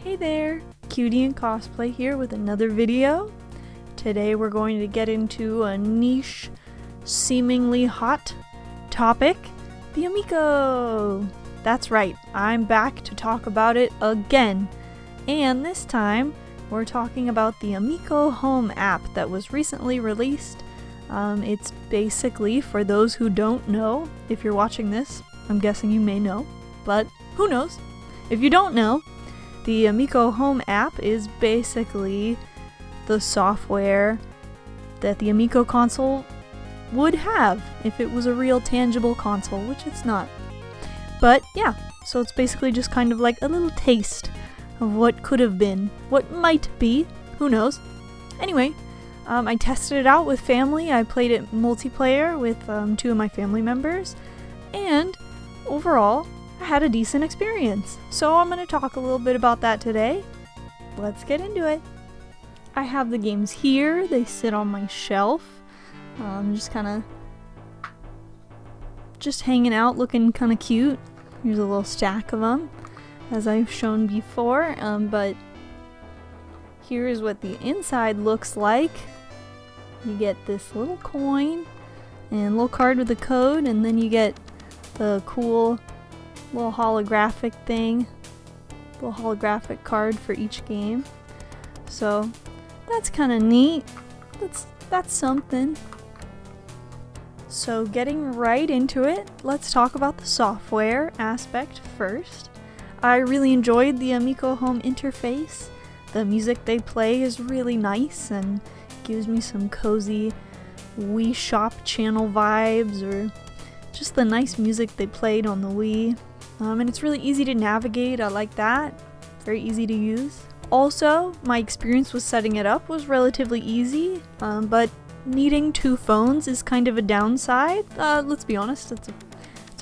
Hey there, Cutie and Cosplay here with another video. Today we're going to get into a niche, seemingly hot topic, the Amico! That's right, I'm back to talk about it again. And this time, we're talking about the Amico Home app that was recently released. It's basically, for those who don't know, if you're watching this, I'm guessing you may know, but who knows? If you don't know, the Amico Home app is basically the software that the Amico console would have if it was a real tangible console, which it's not. But yeah, so it's basically just kind of like a little taste of what could have been, what might be, who knows. Anyway, I tested it out with family. I played it multiplayer with 2 of my family members, and overall, I had a decent experience. So I'm going to talk a little bit about that today. Let's get into it. I have the games here. They sit on my shelf. Just hanging out, looking kind of cute. Here's a little stack of them, as I've shown before. But here is what the inside looks like. You get this little coin and a little card with a code, and then you get the cool little holographic thing, little holographic card for each game. So that's kind of neat. That's something. So getting right into it, let's talk about the software aspect first. I really enjoyed the Amico Home interface. The music they play is really nice and gives me some cozy Wii Shop channel vibes, or just the nice music they played on the Wii. And it's really easy to navigate. I like that. Very easy to use. Also, my experience with setting it up was relatively easy, but needing 2 phones is kind of a downside. Let's be honest, it's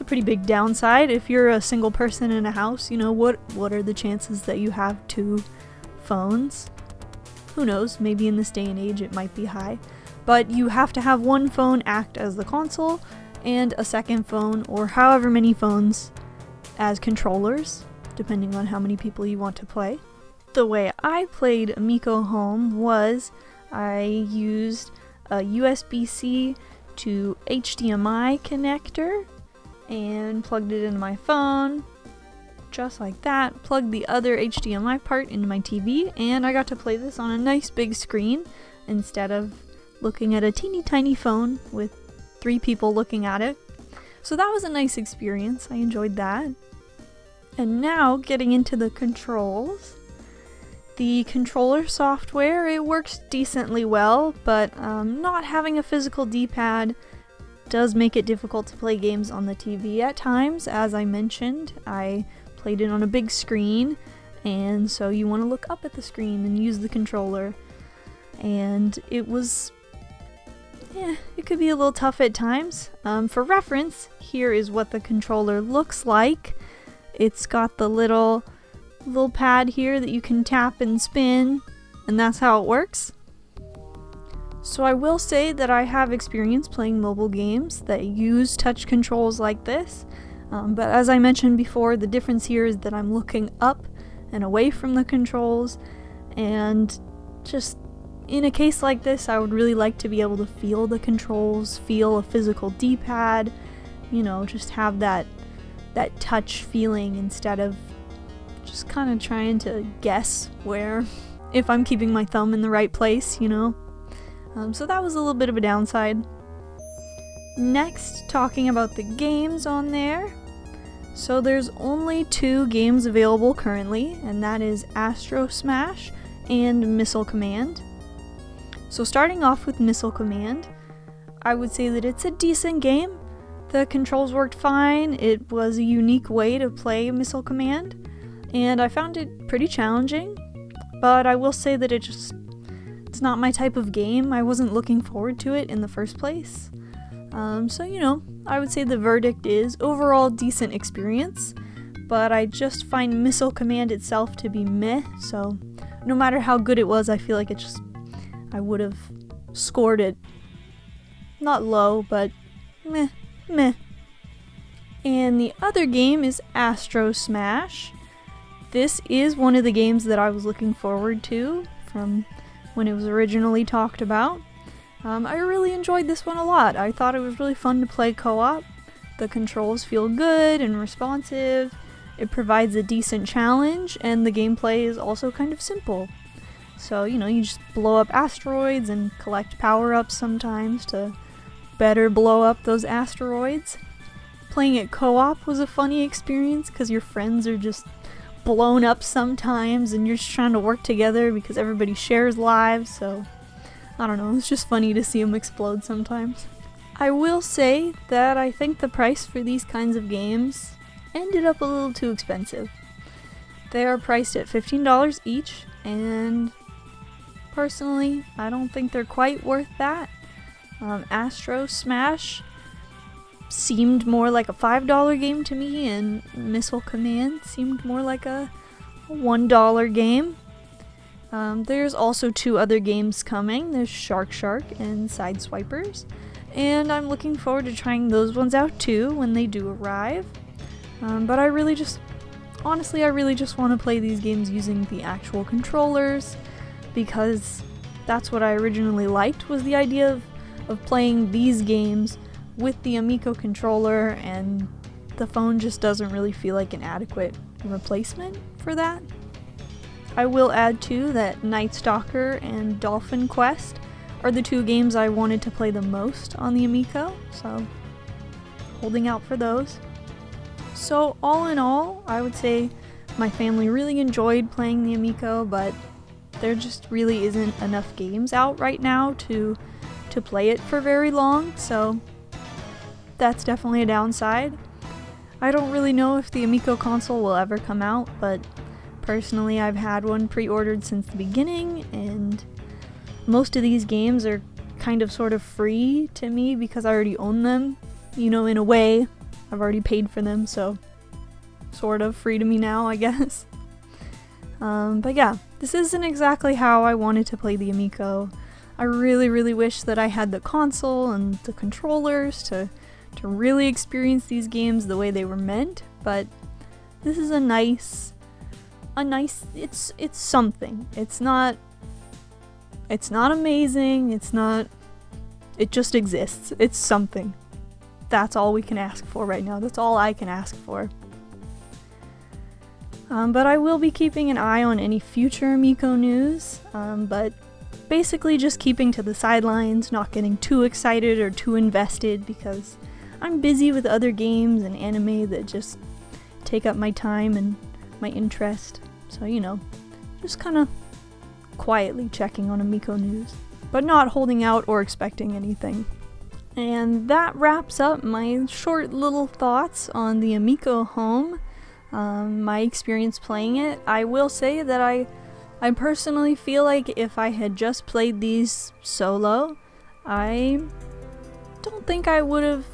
a pretty big downside. If you're a single person in a house, you know, what are the chances that you have 2 phones? Who knows, maybe in this day and age it might be high. But you have to have 1 phone act as the console, and a second phone, or however many phones, as controllers, depending on how many people you want to play. The way I played Amico Home was I used a USB-C to HDMI connector and plugged it into my phone, just like that, plugged the other HDMI part into my TV, and I got to play this on a nice big screen instead of looking at a teeny tiny phone with 3 people looking at it. So that was a nice experience. I enjoyed that. And now getting into the controls. The controller software, it works decently well, but not having a physical D-pad does make it difficult to play games on the TV at times. As I mentioned, I played it on a big screen, and so you want to look up at the screen and use the controller. And it could be a little tough at times. For reference, here is what the controller looks like. It's got the little pad here that you can tap and spin, and that's how it works. So I will say that I have experience playing mobile games that use touch controls like this, but as I mentioned before, the difference here is that I'm looking up and away from the controls, and just in a case like this, I would really like to be able to feel the controls, feel a physical D-pad, you know, just have that touch feeling instead of just kind of trying to guess if I'm keeping my thumb in the right place, you know. So that was a little bit of a downside. Next, talking about the games on there. So there's only 2 games available currently, and that is Astro Smash and Missile Command. So starting off with Missile Command, I would say that it's a decent game. The controls worked fine. It was a unique way to play Missile Command, and I found it pretty challenging, but I will say that it's not my type of game. I wasn't looking forward to it in the first place. So, you know, I would say the verdict is overall decent experience, but I just find Missile Command itself to be meh, so no matter how good it was, I feel like I would have scored it not low, but meh. And the other game is Astro Smash. this is one of the games that I was looking forward to from when it was originally talked about. I really enjoyed this one a lot. I thought it was really fun to play co-op. The controls feel good and responsive. It provides a decent challenge, and the gameplay is also kind of simple. So, you know, you just blow up asteroids and collect power-ups sometimes to better blow up those asteroids. Playing it co-op was a funny experience because your friends are just blown up sometimes and you're just trying to work together because everybody shares lives, so I don't know, it's just funny to see them explode sometimes. I will say that I think the price for these kinds of games ended up a little too expensive. They are priced at $15 each, and personally, I don't think they're quite worth that. Astro Smash seemed more like a $5 game to me, and Missile Command seemed more like a $1 game. There's also 2 other games coming. There's Shark and Sideswipers, and I'm looking forward to trying those ones out too when they do arrive. But I really just want to play these games using the actual controllers, because that's what I originally liked, was the idea of playing these games with the Amico controller, and the phone just doesn't really feel like an adequate replacement for that. I will add too that Night Stalker and Dolphin Quest are the 2 games I wanted to play the most on the Amico, so holding out for those. So all in all, I would say my family really enjoyed playing the Amico, but there just really isn't enough games out right now to play it for very long, so that's definitely a downside. I don't really know if the Amico console will ever come out, but personally I've had one pre-ordered since the beginning, and most of these games are kind of sort of free to me because I already own them. You know, in a way, I've already paid for them, so sort of free to me now, I guess. But yeah, this isn't exactly how I wanted to play the Amico. I really wish that I had the console and the controllers to really experience these games the way they were meant, but this is it's something. It's not amazing, it just exists. It's something. That's all we can ask for right now. That's all I can ask for. But I will be keeping an eye on any future Amico news, but basically just keeping to the sidelines, not getting too excited or too invested, because I'm busy with other games and anime that just take up my time and my interest. So, you know, just kind of quietly checking on Amico news, but not holding out or expecting anything. And that wraps up my short little thoughts on the Amico Home, my experience playing it. I will say that I personally feel like if I had just played these solo, I don't think I would have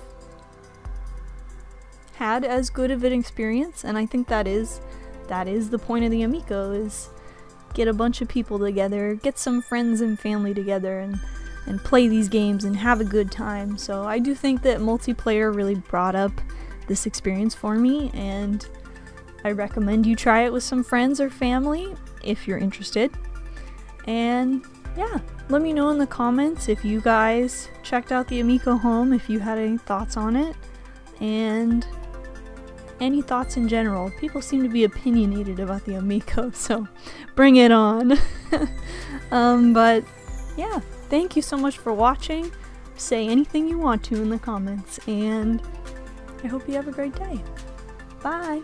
had as good of an experience, and I think that is the point of the Amico, is get a bunch of people together, get some friends and family together, and play these games and have a good time. So I do think that multiplayer really brought up this experience for me, and I recommend you try it with some friends or family if you're interested. And yeah, let me know in the comments if you guys checked out the Amico Home, if you had any thoughts on it, and any thoughts in general. People seem to be opinionated about the Amico, so bring it on. But yeah, thank you so much for watching. Say anything you want to in the comments, and I hope you have a great day. Bye!